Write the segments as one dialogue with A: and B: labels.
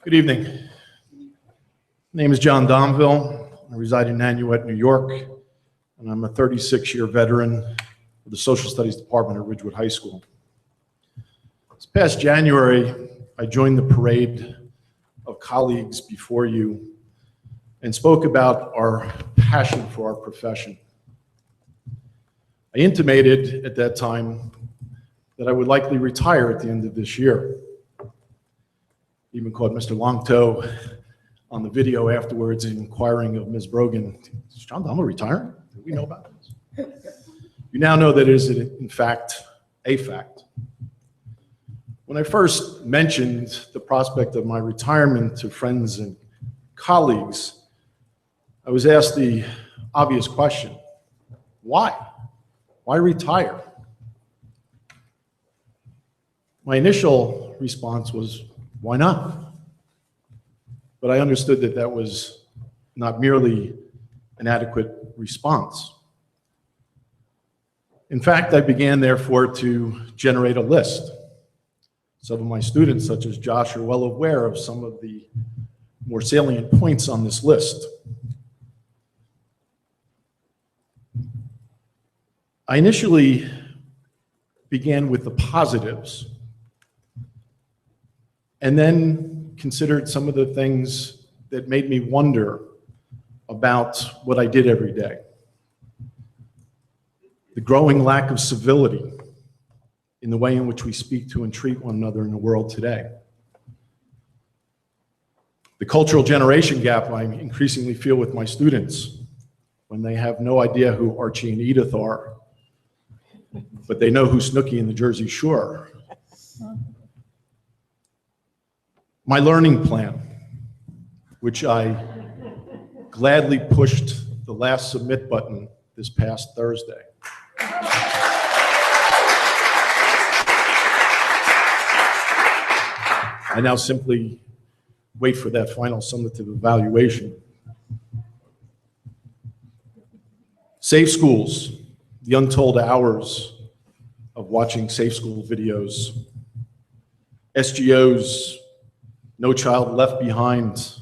A: Good evening. My name is John Domville. I reside in Nanuet, New York, and I'm a 36-year veteran of the Social Studies Department at Ridgewood High School. This past January, I joined the parade of colleagues before you and spoke about our passion for our profession. I intimated at that time that I would likely retire at the end of this year. Even caught Mr. Longtoe on the video afterwards inquiring of Ms. Brogan, is John Domville retiring? Do we know about this? You now know that it is in fact a fact. When I first mentioned the prospect of my retirement to friends and colleagues, I was asked the obvious question, why? Why retire? My initial response was, why not? But I understood that that was not merely an adequate response. In fact, I began, therefore, to generate a list. Some of my students, such as Josh, are well aware of some of the more salient points on this list. I initially began with the positives, and then considered some of the things that made me wonder about what I did every day. The growing lack of civility in the way in which we speak to and treat one another in the world today. The cultural generation gap I increasingly feel with my students when they have no idea who Archie and Edith are, but they know who Snooki and the Jersey Shore. My learning plan, which I gladly pushed the last submit button this past Thursday. I now simply wait for that final summative evaluation. Safe schools, the untold hours of watching safe school videos. SGOs, No Child Left Behind,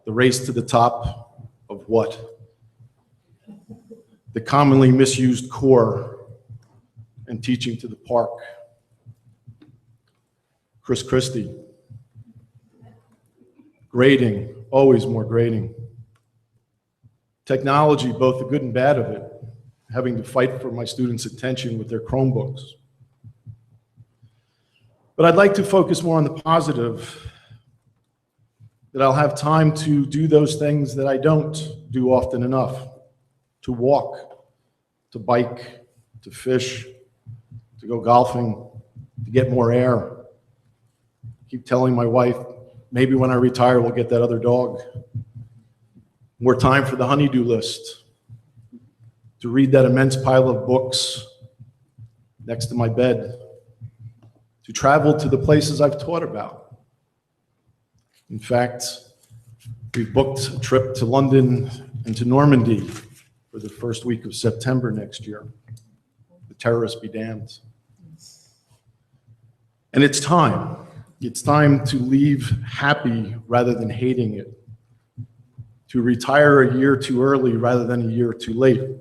A: the race to the top of what? The commonly misused core and teaching to the park. Chris Christie. Grading, always more grading. Technology, both the good and bad of it, having to fight for my students' attention with their Chromebooks. But I'd like to focus more on the positive, that I'll have time to do those things that I don't do often enough, to walk, to bike, to fish, to go golfing, to get more air. Keep telling my wife, maybe when I retire, we'll get that other dog. More time for the honey-do list, to read that immense pile of books next to my bed, to travel to the places I've taught about. In fact, we've booked a trip to London and to Normandy for the first week of September next year. The terrorists be damned. And it's time. It's time to leave happy rather than hating it. To retire a year too early rather than a year too late.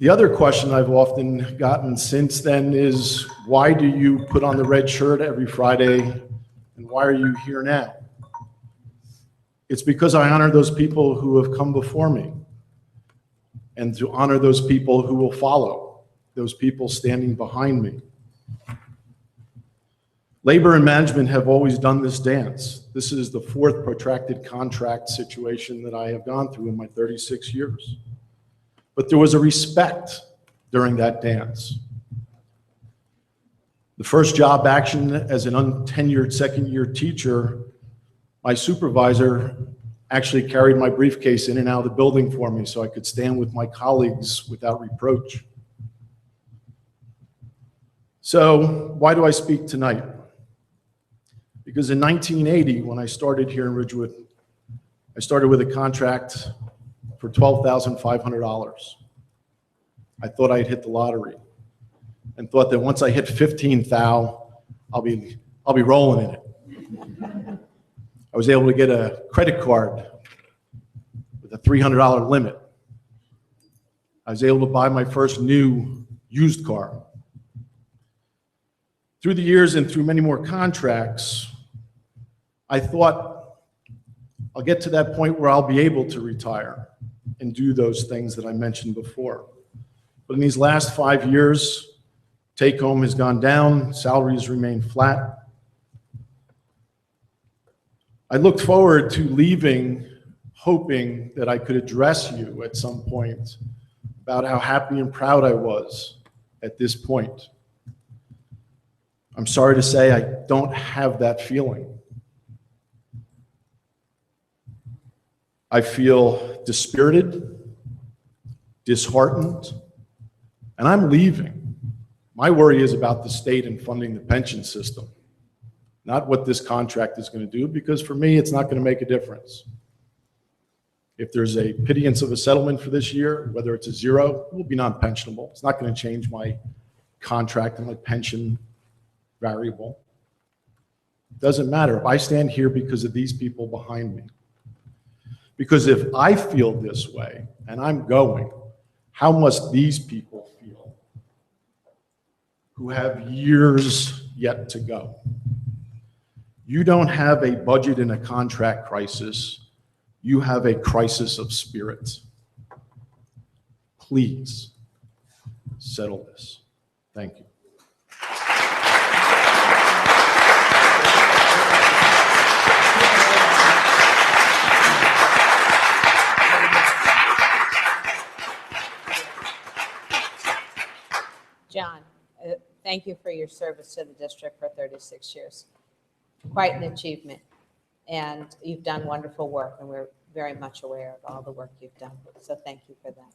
A: The other question I've often gotten since then is, why do you put on the red shirt every Friday, and why are you here now? It's because I honor those people who have come before me, and to honor those people who will follow, those people standing behind me. Labor and management have always done this dance. This is the fourth protracted contract situation that I have gone through in my 36 years. But there was a respect during that dance. The first job action as an untenured second-year teacher, my supervisor actually carried my briefcase in and out of the building for me so I could stand with my colleagues without reproach. So why do I speak tonight? Because in 1980, when I started here in Ridgewood, I started with a contract for $12,500. I thought I'd hit the lottery and thought that once I hit 15,000, I'll be rolling in it. I was able to get a credit card with a $300 limit. I was able to buy my first new used car. Through the years and through many more contracts, I thought I'll get to that point where I'll be able to retire and do those things that I mentioned before. But in these last 5 years, take home has gone down, salaries remain flat. I looked forward to leaving hoping that I could address you at some point about how happy and proud I was at this point. I'm sorry to say I don't have that feeling. I feel dispirited, disheartened, and I'm leaving. My worry is about the state and funding the pension system, not what this contract is going to do, because for me, it's not going to make a difference. If there's a pittance of a settlement for this year, whether it's a zero, it will be non-pensionable. It's not going to change my contract and my pension variable. It doesn't matter if I stand here because of these people behind me. Because if I feel this way and I'm going, how must these people feel who have years yet to go? You don't have a budget and a contract crisis. You have a crisis of spirit. Please settle this. Thank you.
B: John, thank you for your service to the district for 36 years. Quite an achievement. And you've done wonderful work, and we're very much aware of all the work you've done. So thank you for that.